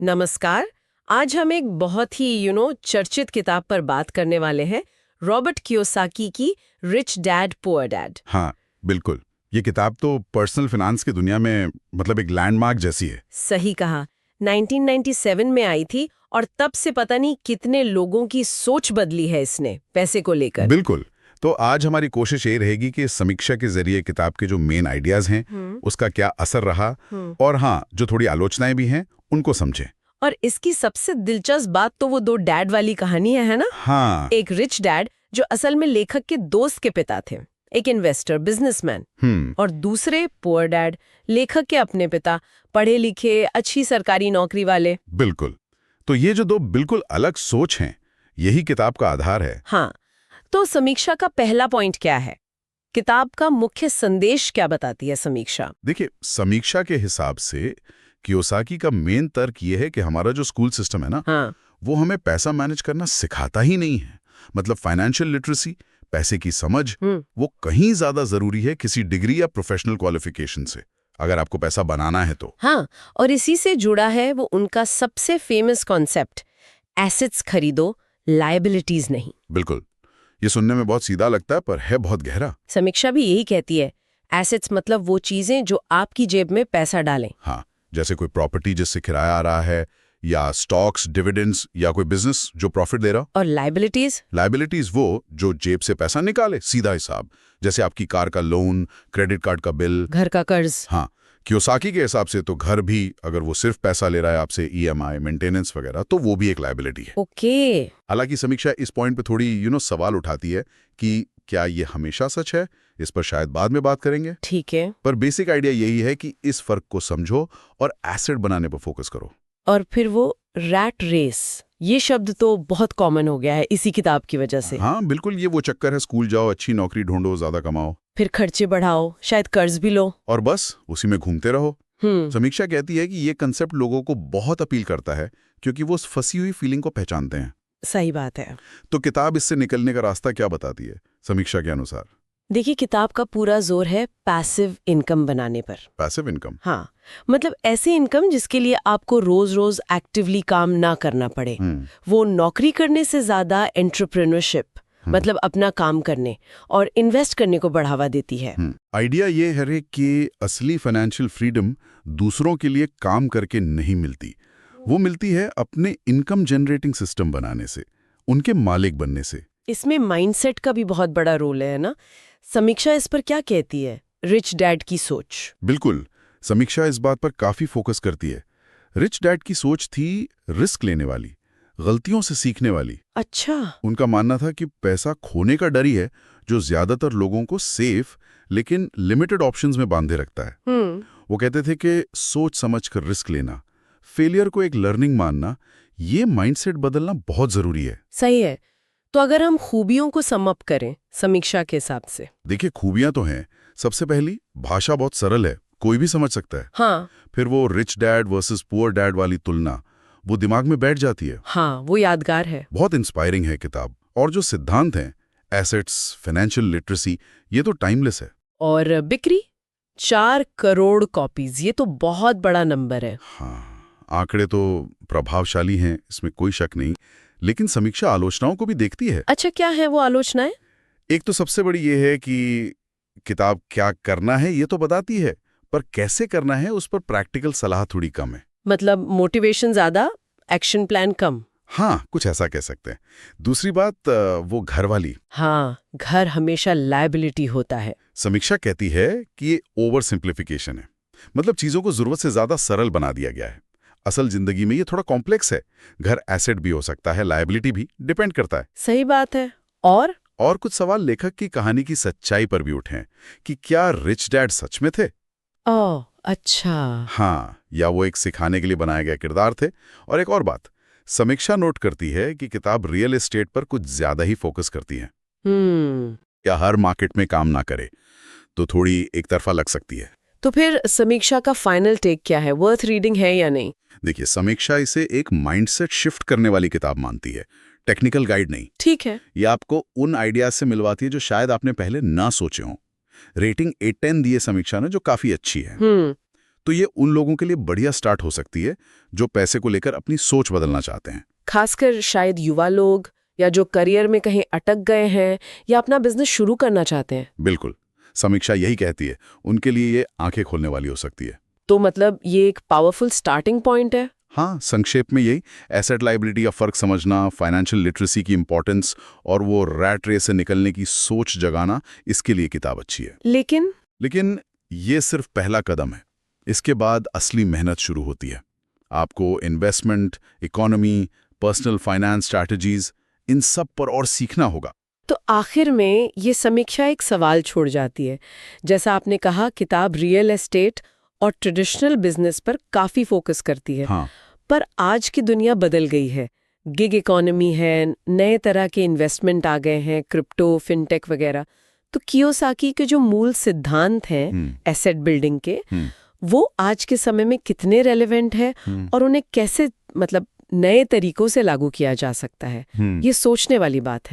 नमस्कार। आज हम एक बहुत ही चर्चित किताब पर बात करने वाले हैं, रॉबर्ट कियोसाकी की रिच डैड पुअर डैड। हाँ, बिल्कुल। ये किताब तो पर्सनल फाइनेंस की दुनिया में मतलब एक लैंडमार्क जैसी है। सही कहा। 1997 में आई थी और तब से पता नहीं कितने लोगों की सोच बदली है इसने पैसे को लेकर। बिल्कुल। तो आज हमारी कोशिश ये रहेगी कि समीक्षा के जरिए किताब के जो मेन आइडियाज हैं उसका क्या असर रहा और हाँ, जो थोड़ी आलोचनाएं भी हैं उनको समझें। और इसकी सबसे दिलचस्प बात तो वो दो डैड वाली कहानी है ना। हाँ। एक रिच डैड जो असल में लेखक के दोस्त के पिता थे, एक इन्वेस्टर बिजनेसमैन, और दूसरे पुअर डैड, लेखक के अपने पिता, पढ़े लिखे अच्छी सरकारी नौकरी वाले। बिल्कुल। तो ये जो दो बिल्कुल अलग सोच हैं, यही किताब का आधार है। हाँ, तो समीक्षा का पहला पॉइंट क्या है? किताब का मुख्य संदेश क्या बताती है समीक्षा? देखिए, समीक्षा के हिसाब से कियोसाकी का मेन तर्क ये है कि हमारा जो स्कूल सिस्टम है ना, हाँ, वो हमें पैसा मैनेज करना सिखाता ही नहीं है। मतलब फाइनेंशियल लिटरेसी, पैसे की समझ, वो कहीं ज्यादा जरूरी है किसी डिग्री या प्रोफेशनल क्वालिफिकेशन से, अगर आपको पैसा बनाना है तो। हाँ, और इसी से जुड़ा है वो उनका सबसे फेमस कॉन्सेप्ट, एसेट्स खरीदो, लायबिलिटीज नहीं। बिल्कुल। ये सुनने में बहुत सीधा लगता है पर है बहुत गहरा। समीक्षा भी यही कहती है, एसेट्स मतलब वो चीजें जो आपकी जेब में पैसा डालें। हाँ, जैसे कोई प्रॉपर्टी जिससे किराया आ रहा है, या स्टॉक्स, डिविडेंड्स, या कोई बिजनेस जो प्रॉफिट दे रहा। और लायबिलिटीज? लायबिलिटीज वो जो जेब से पैसा निकाले, सीधा हिसाब, जैसे आपकी कार का लोन, क्रेडिट कार्ड का बिल, घर का कर्ज। हाँ, कियोसाकी के हिसाब से तो घर भी, अगर वो सिर्फ पैसा ले रहा है आपसे, ईएमआई, मेंटेनेंस वगैरह, तो वो भी एक लायबिलिटी है। ओके। हालांकि समीक्षा इस पॉइंट पे थोड़ी सवाल उठाती है कि क्या ये हमेशा सच है। इस पर शायद बाद में बात करेंगे। ठीक है। पर बेसिक आइडिया यही है कि इस फर्क को समझो और एसेट बनाने पर फोकस करो। और फिर वो रैट रेस, ये शब्द तो बहुत कॉमन हो गया है इसी किताब की वजह से। हाँ बिल्कुल, ये वो चक्कर है, स्कूल जाओ, अच्छी नौकरी ढूंढो, ज्यादा कमाओ, फिर खर्चे बढ़ाओ, शायद कर्ज भी लो, और बस उसी में घूमते रहो। समीक्षा कहती है कि ये कंसेप्ट लोगों को बहुत अपील करता है क्योंकि वो उस फंसी हुई फीलिंग को पहचानते हैं। सही बात है। तो किताब इससे निकलने का रास्ता क्या बताती है समीक्षा के अनुसार? देखिए, किताब का पूरा जोर है पैसिव इनकम बनाने पर। Passive income? हाँ, मतलब ऐसी इनकम जिसके लिए आपको रोज रोज एक्टिवली काम ना करना पड़े। वो नौकरी करने से ज्यादा एंटरप्रेन्योरशिप, मतलब अपना काम करने और इन्वेस्ट करने को बढ़ावा देती है। आइडिया ये है रे कि असली फाइनेंशियल फ्रीडम दूसरों के लिए काम करके नहीं मिलती, वो मिलती है अपने इनकम जनरेटिंग सिस्टम बनाने से, उनके मालिक बनने से। इसमें माइंडसेट का भी बहुत बड़ा रोल है ना। समीक्षा इस पर क्या कहती है? रिच डैड की सोच। बिल्कुल, समीक्षा इस बात पर काफी फोकस करती है। रिच डैड की सोच थी रिस्क लेने वाली, गलतियों से सीखने वाली। अच्छा। उनका मानना था कि पैसा खोने का डर ही है जो ज्यादातर लोगों को सेफ लेकिन लिमिटेड ऑप्शंस में बांधे रखता है। वो कहते थे कि सोच समझकर रिस्क लेना, फेलियर को एक लर्निंग मानना, ये माइंडसेट बदलना बहुत जरूरी है। सही है। तो अगर हम खूबियों को सम अप करें समीक्षा के हिसाब से। देखिए, खूबियां तो हैं। सबसे पहली, भाषा बहुत सरल है, कोई भी समझ सकता है। हाँ। फिर वो rich dad versus poor dad वाली तुलना, वो दिमाग में बैठ जाती है। हाँ, वो यादगार है। बहुत इंस्पायरिंग है किताब। और जो सिद्धांत हैं, एसेट्स, फाइनेंशियल लिटरेसी, ये तो टाइमलेस है। और बिक्री 4 करोड़ कॉपीज, ये तो बहुत बड़ा नंबर है। हाँ, आंकड़े तो प्रभावशाली हैं, इसमें कोई शक नहीं, लेकिन समीक्षा आलोचनाओं को भी देखती है। अच्छा, क्या है वो आलोचनाएं? एक तो सबसे बड़ी ये है कि किताब क्या करना है ये तो बताती है, पर कैसे करना है उस पर प्रैक्टिकल सलाह थोड़ी कम है। मतलब मोटिवेशन ज्यादा, एक्शन प्लान कम। हाँ, कुछ ऐसा कह सकते हैं। दूसरी बात, वो घर वाली। हाँ, घर हमेशा लायबिलिटी होता है। समीक्षा कहती है कि ये ओवर सिंप्लीफिकेशन है, मतलब चीजों को जरूरत से ज्यादा सरल बना दिया गया है। असल जिंदगी में ये थोड़ा कॉम्प्लेक्स है। घर एसेट भी हो सकता है, लायबिलिटी भी, डिपेंड करता है। सही बात है। और कुछ सवाल लेखक की कहानी की सच्चाई पर भी उठे हैं कि क्या रिच डैड सच में थे? ओह, अच्छा। हाँ, या वो एक सिखाने के लिए बनाया गया किरदार थे। और एक और बात, समीक्षा नोट करती है कि किताब रियल एस्टेट पर कुछ ज्यादा ही फोकस करती है। या हर मार्केट में काम ना करे तो थोड़ी एक तरफा लग सकती है। तो फिर समीक्षा का फाइनल टेक क्या है? वर्थ रीडिंग है या नहीं? देखिए, समीक्षा इसे एक माइंडसेट शिफ्ट करने वाली किताब मानती है, टेक्निकल गाइड नहीं। ठीक है। ये आपको उन आइडियाज से मिलवाती है जो शायद आपने पहले ना सोचे हों। रेटिंग 8/10 दिए समीक्षा ने, जो काफी अच्छी है। तो ये उन लोगों के लिए बढ़िया स्टार्ट हो सकती है जो पैसे को लेकर अपनी सोच बदलना चाहते हैं। खासकर शायद युवा लोग या जो करियर में कहीं अटक गए हैं या अपना बिजनेस शुरू करना चाहते हैं। बिल्कुल, समीक्षा यही कहती है, उनके लिए ये आंखें खोलने वाली हो सकती है। तो मतलब ये एक पावरफुल स्टार्टिंग पॉइंट है। हाँ, संक्षेप में यही, एसेट लायबिलिटी का फर्क समझना, फाइनेंशियल लिटरेसी की इंपॉर्टेंस और वो रैट रेस से निकलने की सोच जगाना, इसके लिए किताब अच्छी है। लेकिन ये सिर्फ पहला कदम है। इसके बाद असली मेहनत शुरू होती है। आपको investment, economy, personal finance strategies, इन सब पर और सीखना होगा। तो आखिर में ये समीक्षा एक सवाल छोड़ जाती है। जैसा आपने कहा, किताब रियल एस्टेट और ट्रेडिशनल बिजनेस पर काफी फोकस करती है। हाँ। पर आज की दुनिया बदल गई है। गिग इकोनॉमी है, नए तरह के इन्वेस्टमेंट आ गए हैं, क्रिप्टो, फिनटेक वगैरह। तो कियोसाकी के जो मूल सिद्धांत हैं एसेट बिल्डिंग के, वो आज के समय में कितने रेलेवेंट है और उन्हें कैसे नए तरीकों से लागू किया जा सकता है, ये सोचने वाली बात है।